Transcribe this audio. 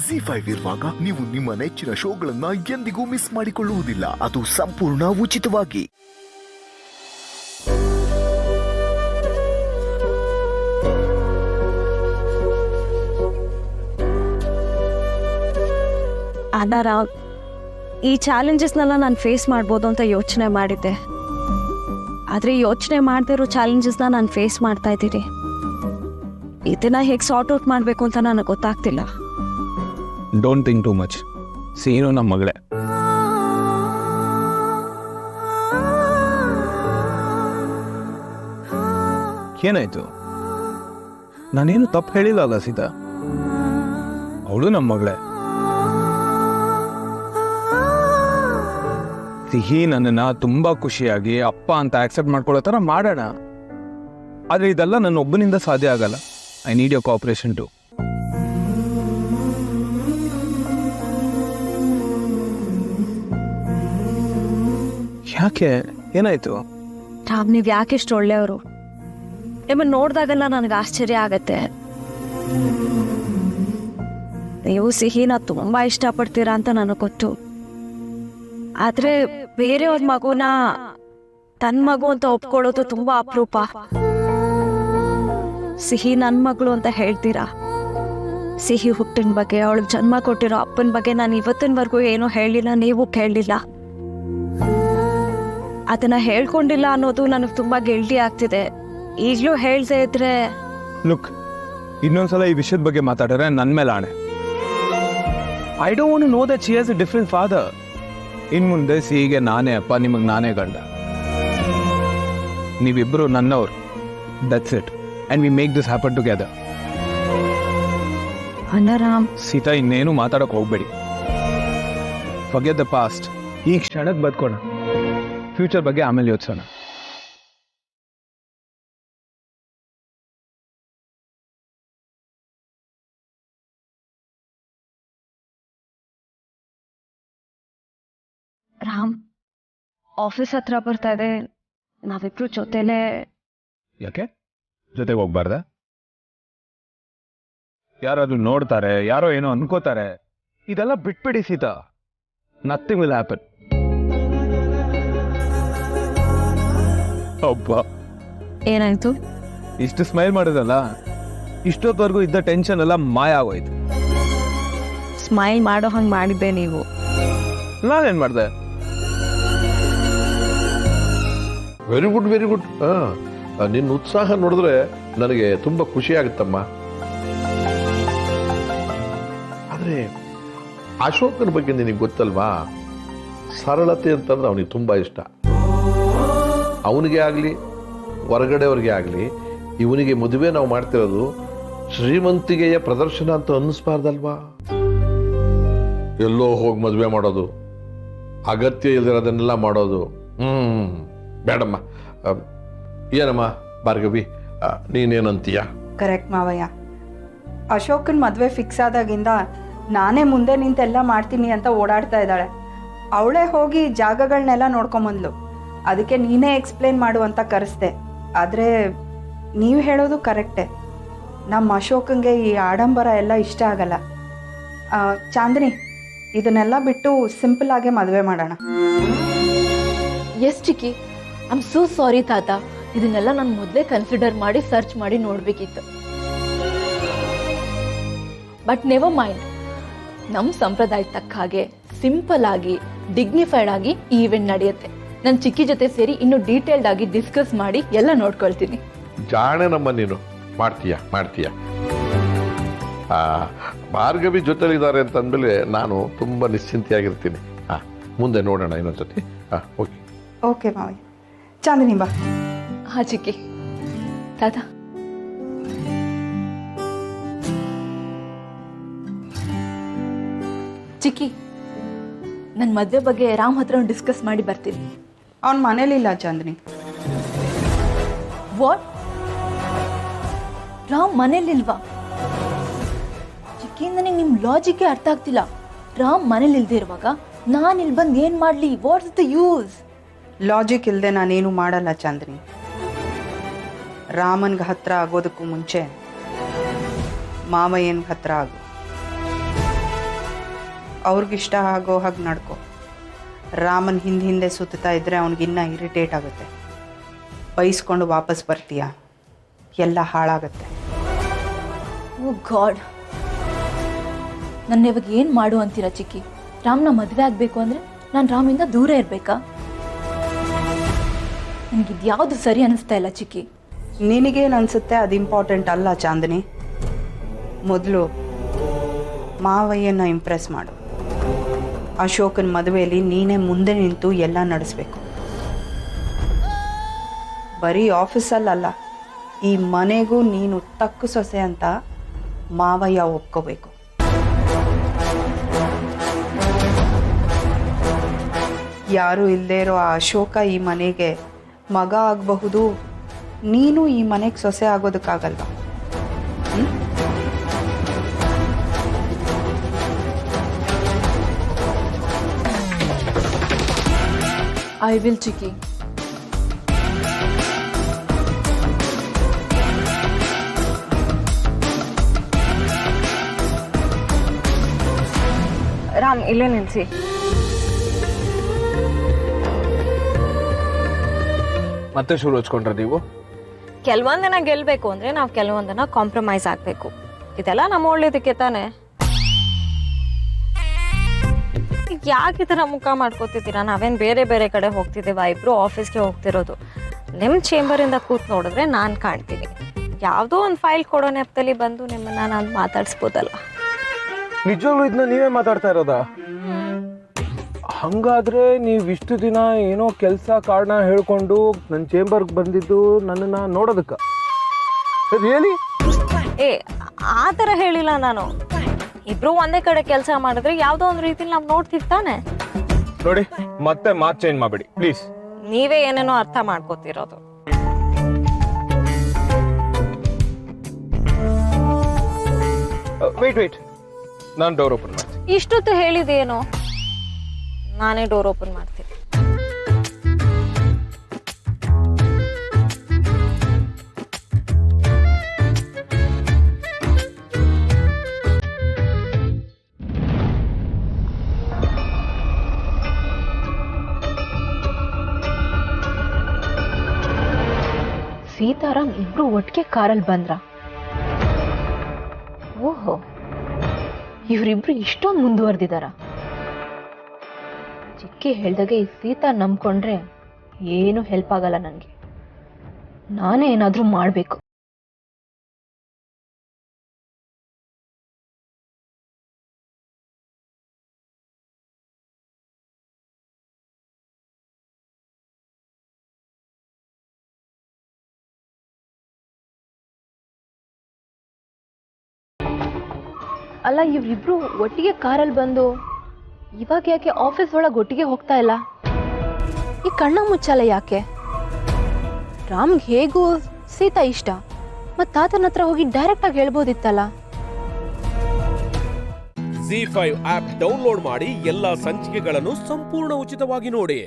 ZEE5 ಇರುವಾಗ ನೀವು ನಿಮ್ಮ ನೆಚ್ಚಿನ ಶೋಗಳನ್ನ ಎಂದಿಗೂ ಮಿಸ್ ಮಾಡಿಕೊಳ್ಳುವುದಿಲ್ಲ. ಅದು ಸಂಪೂರ್ಣ ಉಚಿತವಾಗಿ. ರಾವ್, ಈ ಚಾಲೆಂಜಸ್ನೆಲ್ಲ ನಾನು ಫೇಸ್ ಮಾಡ್ಬೋದು ಅಂತ ಯೋಚನೆ ಮಾಡಿದ್ದೆ. ಆದರೆ ಯೋಚನೆ ಮಾಡದೇ ಇರೋ ಚಾಲೆಂಜಸ್ನ ನಾನು ಫೇಸ್ ಮಾಡ್ತಾ ಇದ್ದೀನಿ. ಇದನ್ನ ಹೇಗೆ ಸಾರ್ಟ್ ಔಟ್ ಮಾಡಬೇಕು ಅಂತ ನನಗೆ ಗೊತ್ತಾಗ್ತಿಲ್ಲ. Don't think too much. Seenu ನಮ್ಮ ಮಗಳೇ. ಏನಾಯ್ತು? ನಾನೇನು ತಪ್ಪು ಹೇಳಿಲ್ಲ ಅಲ್ಲ ಸೀತಾ, ಅವಳು ನಮ್ಮ ಮಗಳೇ. ಸಿಹಿ ನನ್ನನ್ನು ತುಂಬಾ ಖುಷಿಯಾಗಿ ಅಪ್ಪ ಅಂತ ಆಕ್ಸೆಪ್ಟ್ ಮಾಡ್ಕೊಳ್ಳೋ ಥರ ಮಾಡೋಣ. ಆದರೆ ಇದೆಲ್ಲ ನನ್ನ ಒಬ್ಬನಿಂದ ಸಾಧ್ಯ ಆಗಲ್ಲ. I need your cooperation too. ಯಾಕೆ, ಏನಾಯ್ತು? ರಾಮ್, ನೀವು ಯಾಕೆಷ್ಟು ಒಳ್ಳೆಯವರು? ನಿಮ್ಮನ್ನು ನೋಡಿದಾಗೆಲ್ಲ ನನಗೆ ಆಶ್ಚರ್ಯ ಆಗತ್ತೆ. ನೀವು ಸಿಹಿನ ತುಂಬಾ ಇಷ್ಟಪಡ್ತೀರಾ ಅಂತ ನನಗೆ ಗೊತ್ತು. ಆದರೆ ಬೇರೆಯವ್ರ ಮಗುನ ತನ್ನ ಮಗು ಅಂತ ಒಪ್ಕೊಳ್ಳೋದು ತುಂಬಾ ಅಪರೂಪ. ಸಿಹಿ ನನ್ನ ಮಗಳು ಅಂತ ಹೇಳ್ತೀರಾ. ಸಿಹಿ ಹುಟ್ಟಿನ ಬಗ್ಗೆ, ಅವಳಿಗೆ ಜನ್ಮ ಕೊಟ್ಟಿರೋ ಅಪ್ಪನ ಬಗ್ಗೆ ನಾನು ಇವತ್ತಿನವರೆಗೂ ಏನೂ ಹೇಳಿಲ್ಲ, ನೀವು ಕೇಳಲಿಲ್ಲ. ಅದನ್ನ ಹೇಳ್ಕೊಂಡಿಲ್ಲ ಅನ್ನೋದು ನನಗೆ ತುಂಬಾ ಗಿಲ್ಟಿ ಆಗ್ತಿದೆ. ಈಗಲೂ ಹೇಳ್ದೆ ಇದ್ರೆ. ಲುಕ್, ಇನ್ನೊಂದ್ಸಲ ಈ ವಿಷಯದ ಬಗ್ಗೆ ಮಾತಾಡಿದ್ರೆ ನನ್ನ ಮೇಲೆ ಆಣೆ. I don't want to know that she has a different father. ಇನ್ ಮುಂದೆ ಸಿಹಿಗೆ ನಾನೇ ಅಪ್ಪ, ನಿಮಗೆ ನಾನೇ ಗಂಡ. ನೀವಿಬ್ಬರು ನನ್ನವ್ರು. That's it. And we make this happen together. ಅಲ್ಲ ರಾಮ್, ಸೀತಾ, ಇನ್ನೇನು ಮಾತಾಡೋಕೆ ಹೋಗ್ಬೇಡಿ. Forget the past. ಈ ಕ್ಷಣಕ್ಕೆ ಬದುಕೋಣ. ಫ್ಯೂಚರ್ ಬಗ್ಗೆ ಆಮೇಲೆ ಯೋಚಿಸೋಣ. ರಾಮ್, ಆಫೀಸ್ ಹತ್ರ ಬರ್ತಾ ಇದೆ. ನಾವಿಬ್ರು ಜೊತೆಲೇ. ಯಾಕೆ ಜೊತೆಗೆ ಹೋಗ್ಬಾರ್ದ? ಯಾರಾದ್ರೂ ನೋಡ್ತಾರೆ, ಯಾರೋ ಏನೋ ಅನ್ಕೋತಾರೆ. ಇದೆಲ್ಲ ಬಿಟ್ಬಿಡಿ ಸೀತಾ. Nothing will happen. ಅಬ್ಬಾ, ಏನಾಯ್ತು? ಇಷ್ಟು ಸ್ಮೈಲ್ ಮಾಡೋದಲ್ಲ, ಇಷ್ಟೊತ್ತವರೆಗೂ ಇದ್ದ ಟೆನ್ಷನ್ ಎಲ್ಲ ಮಾಯ ಆಗೋಯ್ತು. ಸ್ಮೈಲ್ ಮಾಡೋ ಹಂಗೆ ಮಾಡಿದ್ದೆ ನೀವು. ನಾನೇನ್ ಮಾಡ್ದೆ? Very good, very good. ನಿನ್ನ ಉತ್ಸಾಹ ನೋಡಿದ್ರೆ ನನಗೆ ತುಂಬ ಖುಷಿ ಆಗುತ್ತಮ್ಮ. ಆದರೆ ಅಶೋಕನ ಬಗ್ಗೆ ನಿನಗೆ ಗೊತ್ತಲ್ವಾ? ಸರಳತೆ ಅಂತಂದ್ರೆ ಅವನಿಗೆ ತುಂಬ ಇಷ್ಟ. ಅವನಿಗೆ ಆಗಲಿ ಹೊರಗಡೆಯವ್ರಿಗೆ ಆಗಲಿ ಇವನಿಗೆ ಮದುವೆ ನಾವು ಮಾಡ್ತಿರೋದು ಶ್ರೀಮಂತಿಕೆಯ ಪ್ರದರ್ಶನ ಅಂತ ಅನ್ನಿಸ್ಬಾರ್ದಲ್ವಾ? ಎಲ್ಲೋ ಹೋಗಿ ಮದುವೆ ಮಾಡೋದು, ಅಗತ್ಯ ಇಲ್ದಿರೋದನ್ನೆಲ್ಲ ಮಾಡೋದು ಬೇಡಮ್ಮ. ಏನಮ್ಮ ಭಾರ್ಗವಿ, ನೀನೇನಂತೀಯ? ಕರೆಕ್ಟ್ ಮಾವಯ್ಯ. ಅಶೋಕನ್ ಮದುವೆ ಫಿಕ್ಸ್ ಆದಾಗಿಂದ ನಾನೇ ಮುಂದೆ ನಿಂತೆಲ್ಲ ಮಾಡ್ತೀನಿ ಅಂತ ಓಡಾಡ್ತಾ ಇದ್ದಾಳೆ. ಅವಳೇ ಹೋಗಿ ಜಾಗಗಳನ್ನೆಲ್ಲ ನೋಡ್ಕೊಂಬಂದ್ಲು. ಅದಕ್ಕೆ ನೀನೇ ಎಕ್ಸ್ಪ್ಲೇನ್ ಮಾಡು ಅಂತ ಕರೆಸ್ದೆ. ಆದರೆ ನೀವು ಹೇಳೋದು ಕರೆಕ್ಟೇ. ನಮ್ಮ ಅಶೋಕಂಗೆ ಈ ಆಡಂಬರ ಎಲ್ಲ ಇಷ್ಟ ಆಗಲ್ಲ. ಚಾಂದಿನಿ, ಇದನ್ನೆಲ್ಲ ಬಿಟ್ಟು ಸಿಂಪಲ್ ಆಗೇ ಮದುವೆ ಮಾಡೋಣ. ಎಸ್ ಚಿಕ್ಕಿ, ಐ ಆಮ್ ಸೋ ಸಾರಿ ತಾತ. ಇದನ್ನೆಲ್ಲ ನಾನು ಮೊದಲೇ ಕನ್ಸಿಡರ್ ಮಾಡಿ ಸರ್ಚ್ ಮಾಡಿ ನೋಡಬೇಕಿತ್ತು. But never mind. ನಮ್ಮ ಸಂಪ್ರದಾಯ ತಕ್ಕ ಹಾಗೆ ಸಿಂಪಲ್ ಆಗಿ ಡಿಗ್ನಿಫೈಡ್ ಆಗಿ ಈ ಇವೆಂಟ್ ನಡೆಯುತ್ತೆ. ನನ್ನ ಚಿಕ್ಕಿ ಜೊತೆ ಸೇರಿ ಇನ್ನೂ ಡೀಟೇಲ್ಡ್ ಆಗಿ ಡಿಸ್ಕಸ್ ಮಾಡಿ ಎಲ್ಲ ನೋಡ್ಕೊಳ್ತೀನಿ. ಜಾಣೆ ನಮ್ಮ ನೀನು. ಮಾಡ್ತೀಯ. ಭಾರ್ಗವಿ ಜೊತೆಲಿದ್ದಾರೆ ಅಂತಂದ್ಮೇಲೆ ನಾನು ತುಂಬ ನಿಶ್ಚಿಂತೆಯಾಗಿರ್ತೀನಿ. ಮುಂದೆ ನೋಡೋಣ ಇನ್ನೊಂದ್ಸತಿ. ಓಕೆ ಓಕೆ ಮಾವಯ್ಯ. ಚಾಂದಿನಿ ಬಾ. ಹಾ ಚಿಕ್ಕಿ. ತಾತ, ಚಿಕ್ಕಿ, ನನ್ನ ಮದುವೆ ಬಗ್ಗೆ ರಾಮ್ ಹತ್ರ ಡಿಸ್ಕಸ್ ಮಾಡಿ ಬರ್ತೀನಿ. ಅವನ ಮನೇಲಿಲ್ಲ ಚಾಂದಿನಿ. ವಾಟ್? ರಾಮ್ ಮನೇಲಿಲ್ವಾ? ಚಿಕ್ಕಿ, ನನಗೆ ನಿಮ್ಮ ಲಾಜಿಕ್ ಅರ್ಥ ಆಗ್ತಿಲ್ಲ. ರಾಮ್ ಮನೇಲಿಲ್ದೇ ಇರುವಾಗ ನಾನು ಇಲ್ಲಿ ಬಂದು ಏನು ಮಾಡಲಿ? What's the use? ಲಾಜಿಕ್ ಇಲ್ಲದೆ ನಾನೇನು ಮಾಡಲ್ಲ ಚಾಂದಿನಿ. ರಾಮನ್ಗೆ ಹತ್ರ ಆಗೋದಕ್ಕೂ ಮುಂಚೆ ಮಾಮಯ್ಯನ್ಗೆ ಹತ್ರ ಆಗು. ಅವ್ರಿಗಿಷ್ಟ ಆಗೋ ಹಾಗೆ ನಡ್ಕೊ. ರಾಮನ್ ಹಿಂದೆ ಸುತ್ತಾ ಇದ್ದರೆ ಅವ್ನಿಗಿನ್ನ ಇರಿಟೇಟ್ ಆಗುತ್ತೆ. ಬೈಸ್ಕೊಂಡು ವಾಪಸ್ ಬರ್ತೀಯ, ಎಲ್ಲ ಹಾಳಾಗತ್ತೆ. ಓ ಗಾಡ್, ನನ್ನ ಇವಾಗ ಏನು ಮಾಡು ಅಂತೀರಾ ಚಿಕ್ಕಿ? ರಾಮ್ನ ಮದುವೆ ಆಗಬೇಕು ಅಂದರೆ ನಾನು ರಾಮಿಂದ ದೂರ ಇರಬೇಕಾ? ನನಗಿದ್ಯಾವುದು ಸರಿ ಅನ್ನಿಸ್ತಾ ಇಲ್ಲ ಚಿಕ್ಕಿ. ನಿನಗೇನು ಅನಿಸುತ್ತೆ ಅದು ಇಂಪಾರ್ಟೆಂಟ್ ಅಲ್ಲ ಚಾಂದಿನಿ. ಮೊದಲು ಮಾವಯ್ಯನ ಇಂಪ್ರೆಸ್ ಮಾಡು. ಅಶೋಕನ ಮದುವೆಯಲ್ಲಿ ನೀನೇ ಮುಂದೆ ನಿಂತು ಎಲ್ಲ ನಡೆಸಬೇಕು. ಬರೀ ಆಫೀಸಲ್ಲಲ್ಲ, ಈ ಮನೆಗೂ ನೀನು ತಕ್ಕು ಸೊಸೆ ಅಂತ ಮಾವಯ್ಯ ಒಪ್ಕೋಬೇಕು. ಯಾರೂ ಇಲ್ಲದೆ ಇರೋ ಆ ಅಶೋಕ ಈ ಮನೆಗೆ ಮಗ ಆಗಬಹುದು, ನೀನು ಈ ಮನೆಗೆ ಸೊಸೆ ಆಗೋದಕ್ಕಾಗಲ್ವಾ? ಐ ವಿಲ್ ಚಿಕ್ಕಿ. ರಾಮ್, ಇಲ್ಲೇ ನಿಲ್ಸಿ. ಮತ್ತೆ ಶುರು ಹಚ್ಕೊಂಡ್ರೆ ನೀವು? ಕೆಲವೊಂದನ್ನ ಗೆಲ್ಬೇಕು ಅಂದ್ರೆ ನಾವು ಕೆಲವೊಂದನ್ನ ಕಾಂಪ್ರಮೈಸ್ ಆಗ್ಬೇಕು. ಇದೆಲ್ಲ ನಮ್ಮ ಒಳ್ಳೇದಕ್ಕೆ ತಾನೆ. ಯಾಕೆ ಈ ಥರ ಮುಖ ಮಾಡ್ಕೋತಿದ್ದೀರಾ? ನಾವೇನು ಬೇರೆ ಬೇರೆ ಕಡೆ ಹೋಗ್ತಿದ್ದೀವ? ಇಬ್ರು ಆಫೀಸ್ಗೆ ಹೋಗ್ತಿರೋದು. ನಿಮ್ಮ ಚೇಂಬರಿಂದ ಕೂತ್ ನೋಡಿದ್ರೆ ನಾನು ಕಾಣ್ತೀನಿ. ಯಾವುದೋ ಒಂದು ಫೈಲ್ ಕೊಡೋ ನೆಪದಲ್ಲಿ ಬಂದು ನಿಮ್ಮನ್ನ ನಾನು ಮಾತಾಡ್ಸ್ಬೋದಲ್ಲ. ನಿಜವಾಗ್ಲೂ ಇದನ್ನ ನೀವೇ ಮಾತಾಡ್ತಾ ಇರೋದಾ? ಹಂಗಾದ್ರೆ ನೀವು ಇಷ್ಟು ದಿನ ಏನೋ ಕೆಲಸ ಕಾರಣ ಹೇಳ್ಕೊಂಡು ನನ್ನ ಚೇಂಬರ್ಗೆ ಬಂದಿದ್ದು ನನ್ನನ್ನು ನೋಡೋದಕ್ಕೆ? ರಿಯಲಿ? ಆ ಥರ ಹೇಳಿಲ್ಲ ನಾನು. ಇಬ್ರು ಒಂದೇ ಕಡೆ ಕೆಲಸ ಮಾಡಿದ್ರೆ ಯಾವುದೋ ಒಂದು ರೀತಿಲಿ ನಾವು ನೋಡ್ತೀವಿ ತಾನೆ. ನೋಡಿ, ಮತ್ತೆ ಮಾತು ಚೇಂಜ್ ಮಾಡಬೇಡಿ ಪ್ಲೀಸ್. ನೀವೇ ಏನೇನೋ ಅರ್ಥ ಮಾಡ್ಕೋತಿರೋದು. ವೇಟ್, ನಾನು ಡೋರ್ ಓಪನ್ ಮಾಡ್ತೀನಿ. ಇಷ್ಟೊತ್ತು ಹೇಳಿದೇನೋ, ನಾನೇ ಡೋರ್ ಓಪನ್ ಮಾಡ್ತೀನಿ. ಸೀತಾರಾಮ್ ಇಬ್ರು ಒಟ್ಟಿಗೆ ಕಾರಲ್ಲಿ ಬಂದ್ರ? ಓಹೋ, ಇವರಿಬ್ರು ಇಷ್ಟೊಂದು ಮುಂದುವರೆದಿದ್ದಾರ? ಚಿಕ್ಕಿ ಹೇಳ್ದಾಗೆ ಈ ಸೀತಾ ನಂಬ್ಕೊಂಡ್ರೆ ಏನು ಹೆಲ್ಪ್ ಆಗಲ್ಲ ನನಗೆ. ನಾನೇ ಏನಾದರೂ ಮಾಡಬೇಕು. ಅಲ್ಲ, ಇವರಿಬ್ರು ಒಟ್ಟಿಗೆ ಕಾರಲ್ಲಿ ಬಂದು ಇವಾಗ ಯಾಕೆ ಆಫೀಸ್ ಒಳಗೆ ಒಟ್ಟಿಗೆ ಹೋಗ್ತಾ ಇಲ್ಲ? ಈ ಕಣ್ಣ ಮುಚ್ಚಲ್ಲ ಯಾಕೆ? ರಾಮ್ಗೆ ಹೇಗೂ ಸೀತಾ ಇಷ್ಟ, ಮತ್ತು ತಾತನ ಹತ್ರ ಹೋಗಿ ಡೈರೆಕ್ಟ್ ಆಗಿ ಹೇಳ್ಬೋದಿತ್ತಲ್ಲ. ZEE5 ಆಪ್ ಡೌನ್ಲೋಡ್ ಮಾಡಿ ಎಲ್ಲಾ ಸಂಚಿಕೆಗಳನ್ನು ಸಂಪೂರ್ಣ ಉಚಿತವಾಗಿ ನೋಡಿ.